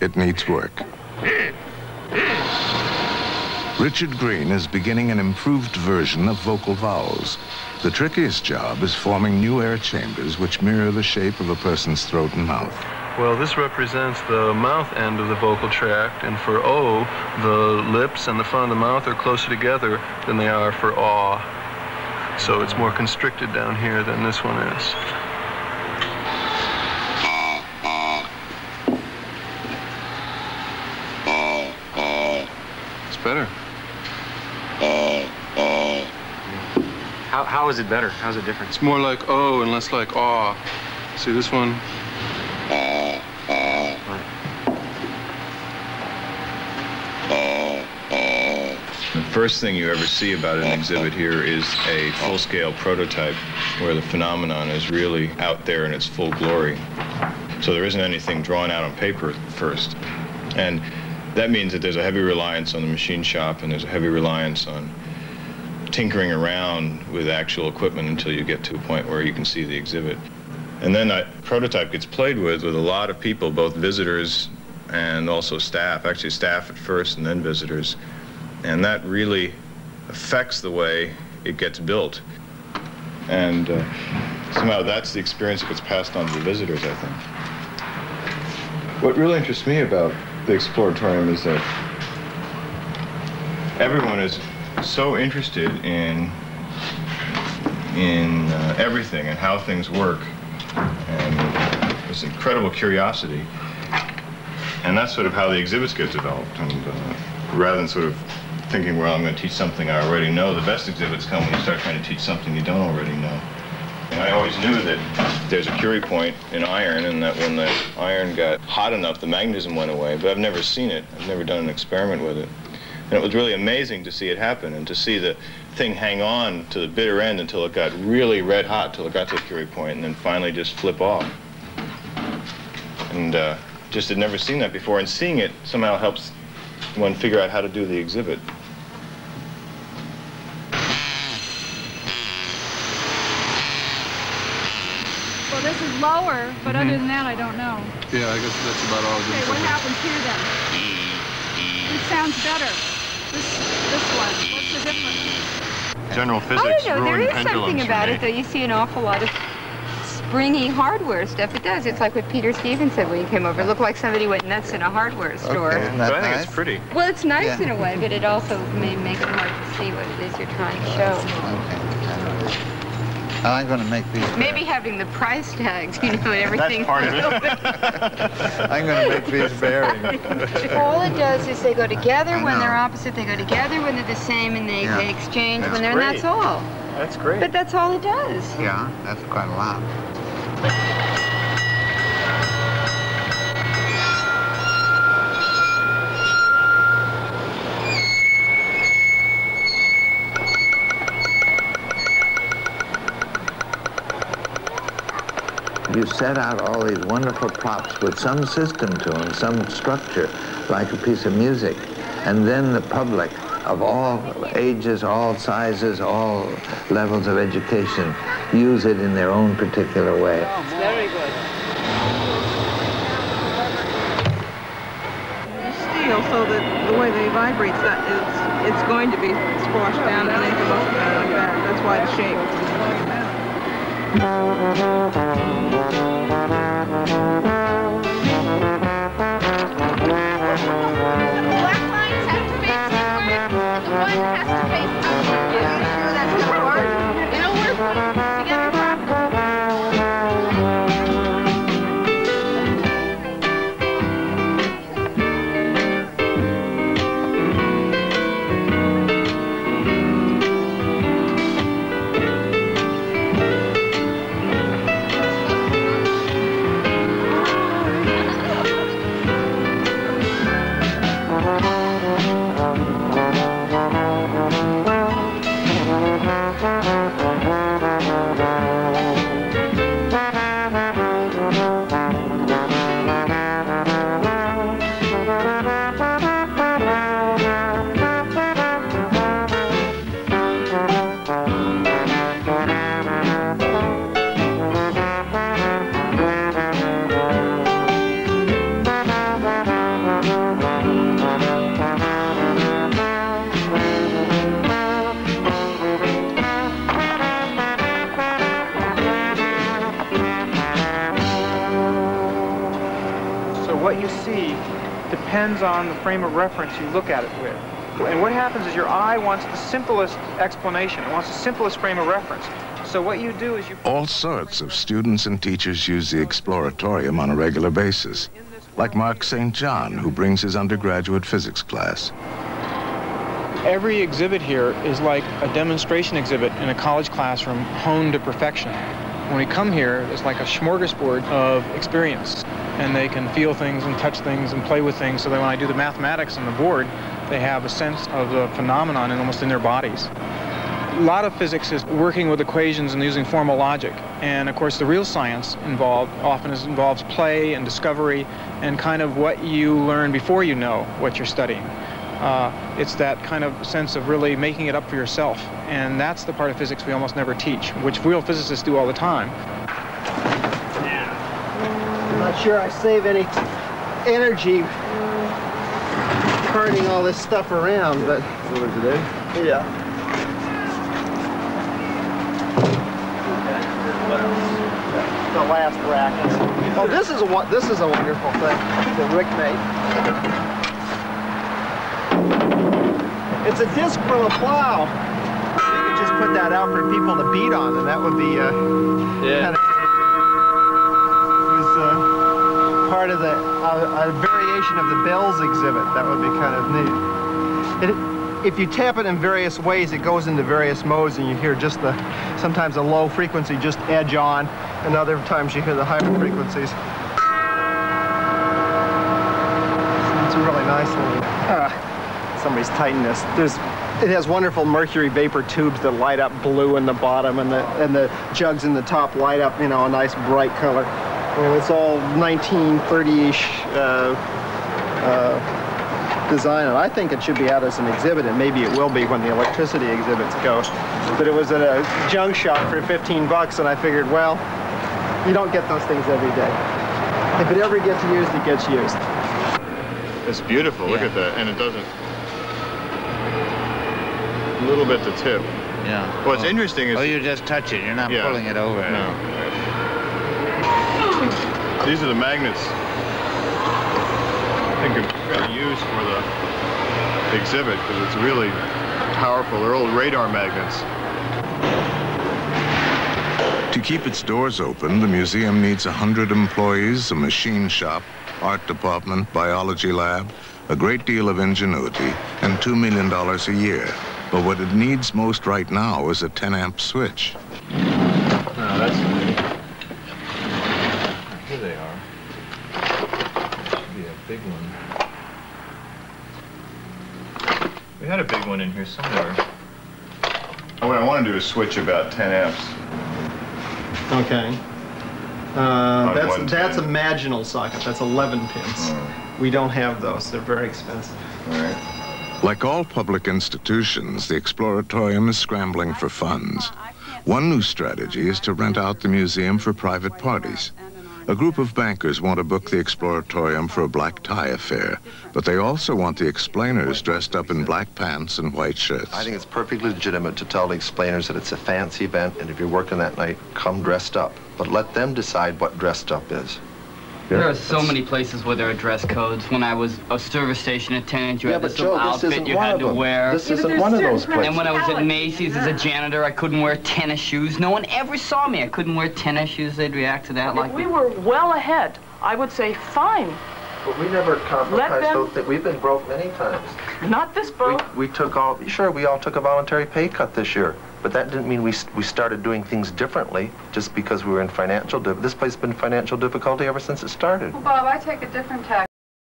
it needs work. Richard Green is beginning an improved version of vocal vowels. The trickiest job is forming new air chambers which mirror the shape of a person's throat and mouth. Well, this represents the mouth end of the vocal tract, and for O, the lips and the front of the mouth are closer together than they are for aw. So it's more constricted down here than this one is. It's better. How is it better? How's it different? It's more like O and less like aw. See this one? The first thing you ever see about an exhibit here is a full-scale prototype where the phenomenon is really out there in its full glory. So there isn't anything drawn out on paper first. And that means that there's a heavy reliance on the machine shop, and there's a heavy reliance on tinkering around with actual equipment until you get to a point where you can see the exhibit. And then that prototype gets played with a lot of people, both visitors and also staff, actually staff at first and then visitors. And that really affects the way it gets built. And somehow that's the experience that gets passed on to the visitors, I think. What really interests me about the Exploratorium is that everyone is so interested in everything and how things work. And this incredible curiosity. And that's sort of how the exhibits get developed. And rather than sort of thinking, well, I'm going to teach something I already know, the best exhibits come when you start trying to teach something you don't already know. And I always knew that there's a Curie point in iron, and that when the iron got hot enough, the magnetism went away. But I've never seen it. I've never done an experiment with it. And it was really amazing to see it happen, and to see the thing hang on to the bitter end until it got really red hot, till it got to the Curie point, and then finally just flip off. And just had never seen that before, and seeing it somehow helps one figure out how to do the exhibit. Well, this is lower, but other than that, I don't know. Yeah, I guess that's about all. Okay, what happens here then? This sounds better. This one. What's the difference? General physics. I don't know. There ruined is something pendulums about for it, though. You see an awful lot of springy hardware stuff. It does. It's like what Peter Stevens said when he came over. It looked like somebody went nuts in a hardware store. Okay, But I think it's pretty. Well, it's nice in a way, but it also may make it hard to see what it is you're trying to show. Okay. I'm going to make these. Maybe having the price tags, you know, and everything. That's part of it. I'm going to make these bearings. All it does is they go together when they're opposite, they go together when they're the same, and they exchange when they're, and that's all. That's great. But that's all it does. Yeah, that's quite a lot. You set out all these wonderful props with some system to them, some structure, like a piece of music. And then the public of all ages, all sizes, all levels of education use it in their own particular way. Very good. Steel, so that the way they vibrate, it's going to be squashed down and then come up like that. That's why the shape. So what you see depends on the frame of reference you look at it with. And what happens is your eye wants the simplest explanation. It wants the simplest frame of reference. So what you do is you... All sorts of students and teachers use the Exploratorium on a regular basis, like Mark St. John, who brings his undergraduate physics class. Every exhibit here is like a demonstration exhibit in a college classroom honed to perfection. When we come here, it's like a smorgasbord of experience, and they can feel things and touch things and play with things, so that when I do the mathematics on the board, they have a sense of the phenomenon and almost in their bodies. A lot of physics is working with equations and using formal logic, and of course the real science involved often involves play and discovery and kind of what you learn before you know what you're studying. It's that kind of sense of really making it up for yourself, and that's the part of physics we almost never teach, which real physicists do all the time. I'm not sure I save any energy carting all this stuff around, but... So today? Yeah. The last rack. Oh, this is a wonderful thing that Rick made. It's a disc from a plow. You could just put that out for people to beat on, and that would be kind of, it was part of a variation of the Bells exhibit. That would be kind of neat. If you tap it in various ways, it goes into various modes, and you hear just sometimes a low frequency just edge on, and other times you hear the higher frequencies. It's a really nice little... somebody's tightened this. It has wonderful mercury vapor tubes that light up blue in the bottom, and the jugs in the top light up, you know, a nice bright color. And it's all 1930-ish design, and I think it should be out as an exhibit, and maybe it will be when the electricity exhibits go. But it was at a junk shop for 15 bucks, and I figured, well, you don't get those things every day. If it ever gets used, it gets used. It's beautiful. Look at that, and it doesn't. A little bit to tip. Yeah. What's interesting is... Oh, you just touch it. You're not pulling it over. No. These are the magnets I think are going to use for the exhibit, because it's really powerful. They're old radar magnets. To keep its doors open, the museum needs 100 employees, a machine shop, art department, biology lab, a great deal of ingenuity, and $2 million a year. But what it needs most right now is a 10-amp switch. No, that's... Here they are. Should be a big one. We had a big one in here somewhere. What I want to do is switch about 10 amps. Okay. That's a marginal socket. That's 11 pins. We don't have those. They're very expensive. All right. Like all public institutions, the Exploratorium is scrambling for funds. One new strategy is to rent out the museum for private parties. A group of bankers want to book the Exploratorium for a black tie affair, but they also want the explainers dressed up in black pants and white shirts. I think it's perfectly legitimate to tell the explainers that it's a fancy event, and if you're working that night, come dressed up. But let them decide what dressed up is. There are so many places where there are dress codes. When I was a service station attendant, you had this little outfit you had to wear. This isn't one of those places. And when I was at Macy's as a janitor, I couldn't wear tennis shoes. No one ever saw me. I couldn't wear tennis shoes. They'd react to that like... We were well ahead. I would say fine. But we never compromised those things. We've been broke many times. Not this broke. We all took a voluntary pay cut this year. But that didn't mean we started doing things differently just because we were in financial difficulty. This place has been in financial difficulty ever since it started. Well, Bob, I take a different tack.